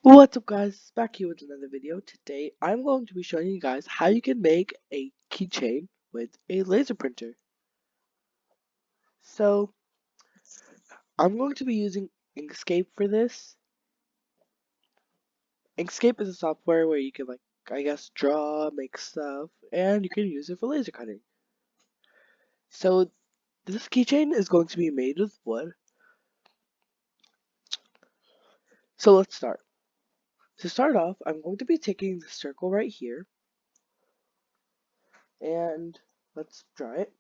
What's up guys, back here with another video. Today I'm going to be showing you guys how you can make a keychain with a laser printer. So I'm going to be using Inkscape for this. Inkscape is a software where you can draw, make stuff, and you can use it for laser cutting. So this keychain is going to be made with wood. So let's start. To start off, I'm going to be taking the circle right here and let's draw it.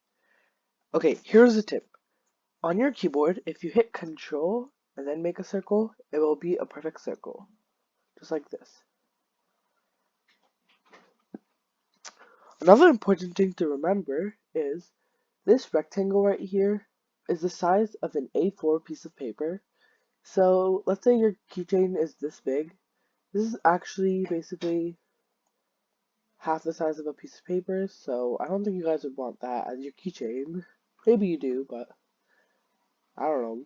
Okay, here's the tip. On your keyboard, if you hit Control and then make a circle, it will be a perfect circle, just like this. Another important thing to remember is this rectangle right here is the size of an A4 piece of paper. So let's say your keychain is this big. This is actually basically half the size of a piece of paper, so I don't think you guys would want that as your keychain. Maybe you do, but I don't know.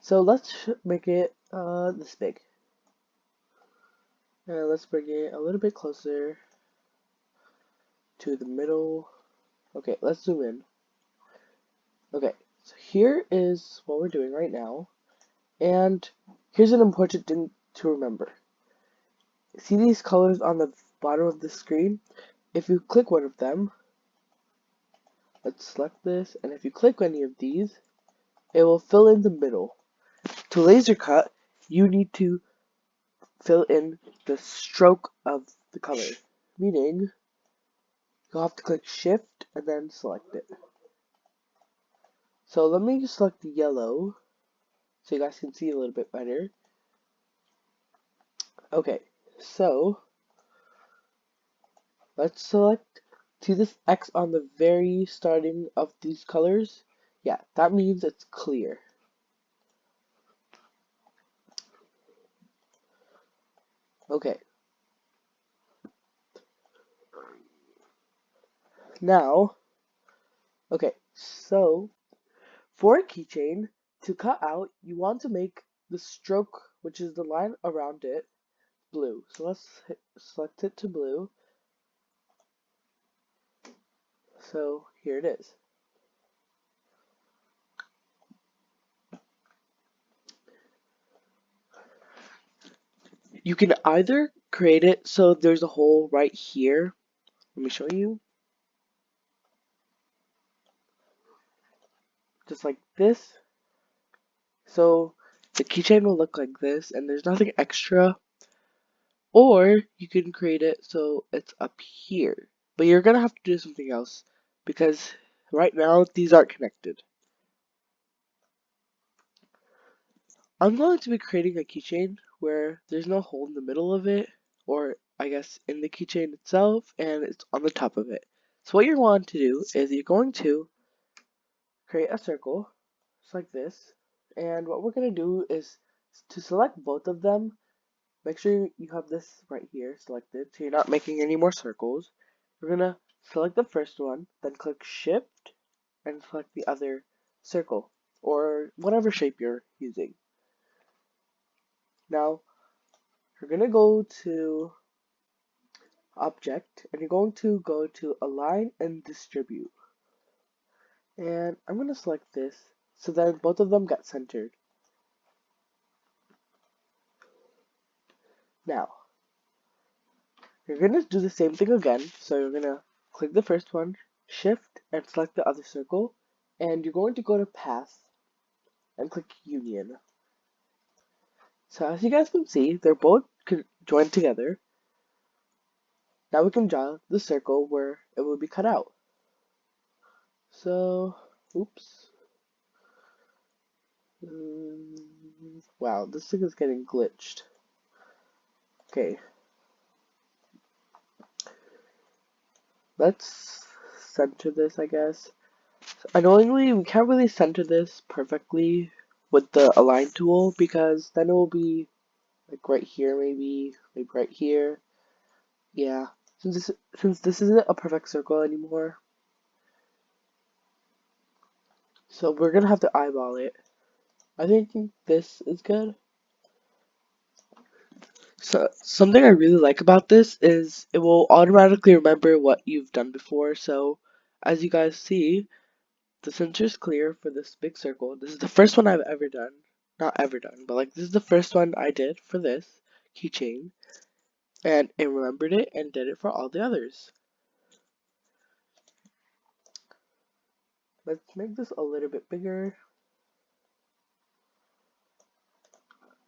So let's make it this big. And let's bring it a little bit closer to the middle. Okay, let's zoom in. Okay, so here is what we're doing right now. And here's an important thing to remember. See these colors on the bottom of the screen? If you click one of them, let's select this, and if you click any of these, it will fill in the middle. To laser cut, you need to fill in the stroke of the color, meaning you'll have to click Shift and then select it. So let me select the yellow so you guys can see a little bit better. Okay, so let's select to this X on the very starting of these colors. Yeah, that means it's clear. Okay. Now, okay, so for a keychain, to cut out, you want to make the stroke, which is the line around it, blue. So let's select it to blue. So here it is. You can either create it so there's a hole right here. Let me show you. Just like this. So the keychain will look like this and there's nothing extra. Or you can create it so it's up here. But you're gonna have to do something else because right now these aren't connected. I'm going to be creating a keychain where there's no hole in the middle of it, or I guess in the keychain itself, and it's on the top of it. So what you're going to do is you're going to create a circle, just like this, and what we're going to do is to select both of them. Make sure you have this right here selected so you're not making any more circles. We're going to select the first one, then click Shift, and select the other circle, or whatever shape you're using. Now, you're going to go to Object, and you're going to go to Align and Distribute. And I'm going to select this, so then both of them get centered. Now, you're going to do the same thing again, so you're going to click the first one, Shift, and select the other circle, and you're going to go to Path, and click Union. So as you guys can see, they're both joined together. Now we can draw the circle where it will be cut out. So, oops. Wow, this thing is getting glitched. Okay. Let's center this, I guess. Annoyingly, we can't really center this perfectly with the align tool because then it will be like right here, maybe like right here. Yeah, since this isn't a perfect circle anymore, so we're gonna have to eyeball it. I think this is good. So something I really like about this is it will automatically remember what you've done before. So as you guys see, the center is clear for this big circle. This is the first one I've ever done. Not ever done, but like this is the first one I did for this keychain. And it remembered it and did it for all the others. Let's make this a little bit bigger.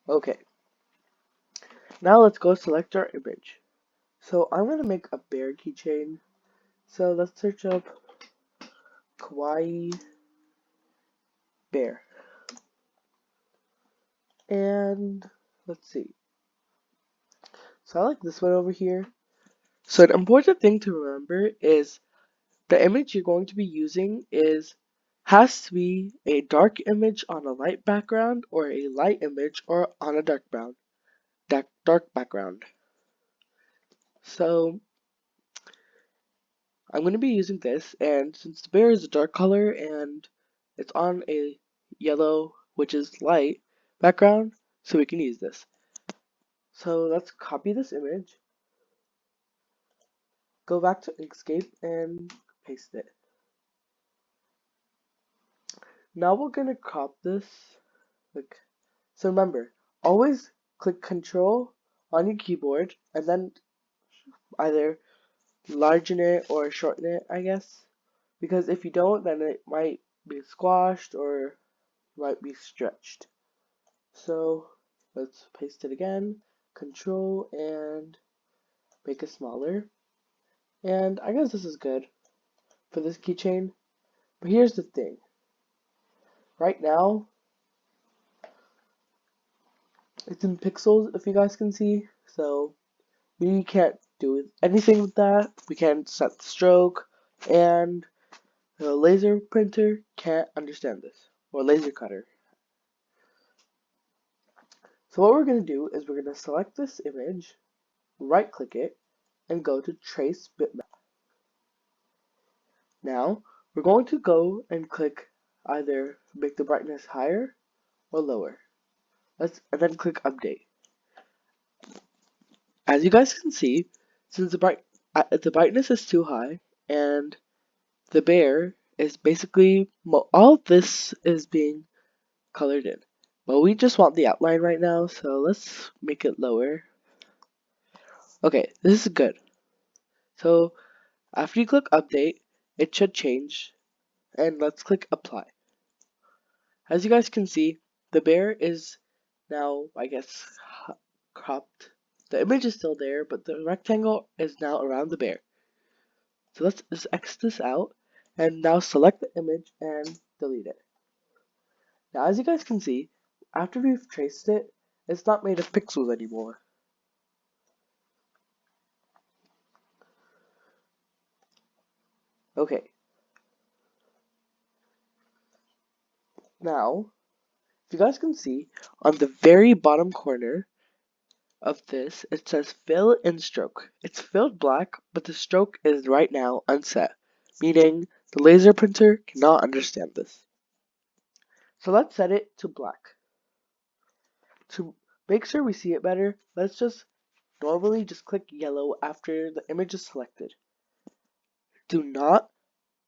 Okay, now let's go select our image. So I'm going to make a bear keychain. So let's search up kawaii bear. And let's see. So I like this one over here. So an important thing to remember is the image you're going to be using has to be a dark image on a light background or a light image or on a dark background. So I'm going to be using this, and since the bear is a dark color and it's on a yellow, which is light background, so we can use this. So let's copy this image, go back to Inkscape and paste it. Now we're going to crop this. So remember, always click Control on your keyboard and then either largen it or shorten it, I guess. Because if you don't, then it might be squashed or might be stretched. So let's paste it again, Control, and make it smaller. And I guess this is good for this keychain. But here's the thing. Right now, it's in pixels, if you guys can see. So we can't do anything with that. We can't set the stroke, and the laser printer can't understand this, or laser cutter. So what we're going to do is we're going to select this image, right click it, and go to Trace Bitmap. Now, we're going to go and click either make the brightness higher or lower. And then click Update. As you guys can see, since the brightness is too high and the bear is basically all of this is being colored in. But we just want the outline right now, so let's make it lower. Okay, this is good. So after you click Update, it should change, and let's click Apply. As you guys can see, the bear is now, I guess, cropped. The image is still there, but the rectangle is now around the bear. So let's just X this out, and now select the image and delete it. Now, as you guys can see, after we've traced it, it's not made of pixels anymore. Okay. Now, if you guys can see, on the very bottom corner of this, it says fill in stroke. It's filled black, but the stroke is right now unset, meaning the laser printer cannot understand this. So let's set it to black. To make sure we see it better, let's just normally just click yellow after the image is selected. Do not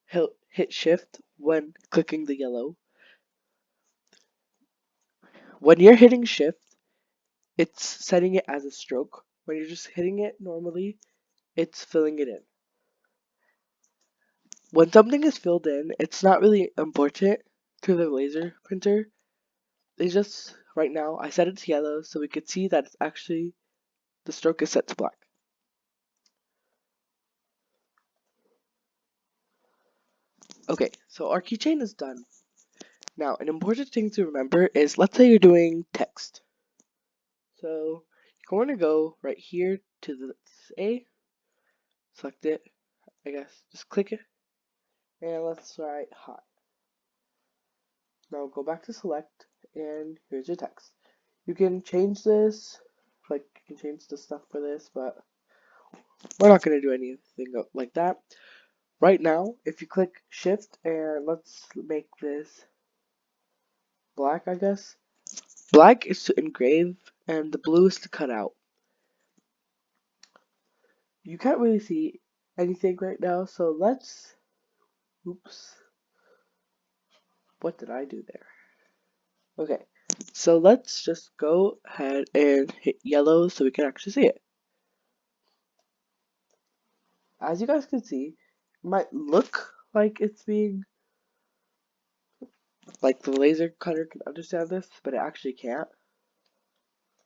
hit shift when clicking the yellow. When you're hitting shift, it's setting it as a stroke. When you're just hitting it normally, it's filling it in. When something is filled in, it's not really important to the laser printer. They just, right now, I set it to yellow so we could see that it's actually, the stroke is set to black. Okay, so our keychain is done. Now, an important thing to remember is, let's say you're doing text. So, you're going to go right here to the A, select it, I guess, just click it, and let's write hi. Now go back to select, and here's your text. You can change this, like you can change the stuff for this, but we're not going to do anything like that. Right now, if you click shift, and let's make this black, I guess. Black is to engrave, and the blue is to cut out. you can't really see anything right now, so let's, oops, what did I do there? Okay, so let's just go ahead and hit yellow so we can actually see it. As you guys can see, it might look like it's being, like the laser cutter can understand this, but it actually can't.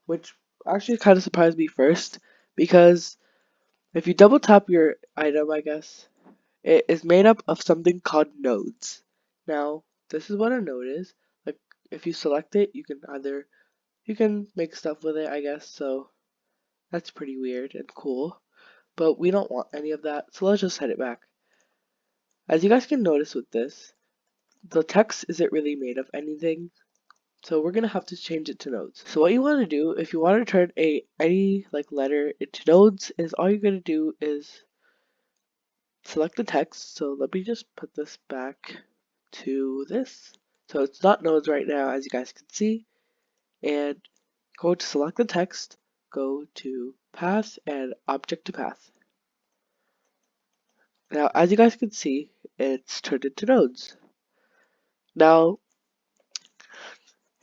Which actually kind of surprised me first, because if you double tap your item, I guess, it is made up of something called nodes. Now, this is what a node is. Like, if you select it, you can make stuff with it, I guess, so that's pretty weird and cool. But we don't want any of that, so let's just set it back. As you guys can notice with this, the text isn't really made of anything, so we're gonna have to change it to nodes. So what you want to do, if you want to turn any like letter into nodes, is all you're gonna do is select the text. So let me just put this back to this. So it's not nodes right now, as you guys can see. And go to select the text, go to path and object to path. Now, as you guys can see, it's turned into nodes. Now,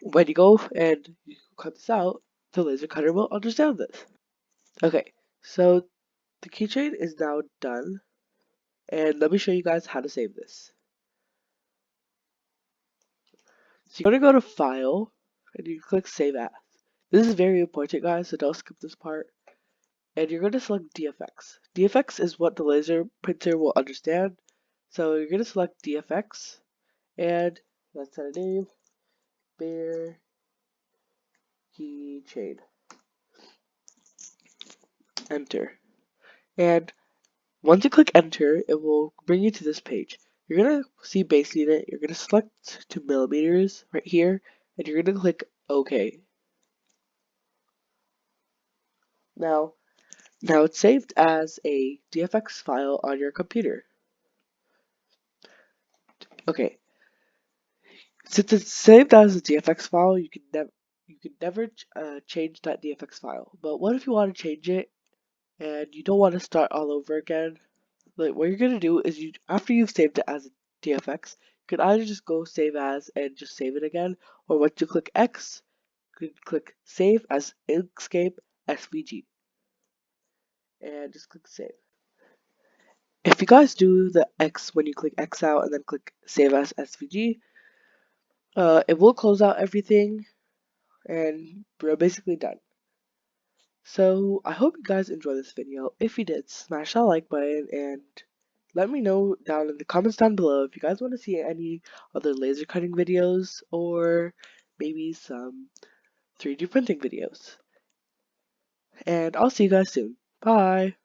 when you go and you cut this out, the laser cutter will understand this. Okay, so the keychain is now done, and let me show you guys how to save this. So you're gonna go to File, and you click Save As. This is very important, guys, so don't skip this part. And you're gonna select DFX. DFX is what the laser printer will understand. So you're gonna select DFX, and let's set a name, Bear Keychain. Enter. And once you click enter, it will bring you to this page. You're gonna see base unit, you're gonna select to millimeters right here, and you're gonna click OK. Now it's saved as a DFX file on your computer. Okay, since it's saved as a DFX file, you can never change that DFX file. But what if you want to change it and you don't want to start all over again? Like, what you're gonna do is after you've saved it as a DFX, you can either just go save as and just save it again, or once you click X, you can click save as Inkscape SVG and just click save. If you guys do the X when you click X out and then click save as SVG, it will close out everything and we're basically done. So I hope you guys enjoyed this video. If you did, smash that like button and let me know down in the comments down below if you guys want to see any other laser cutting videos or maybe some 3D printing videos. And I'll see you guys soon. Bye!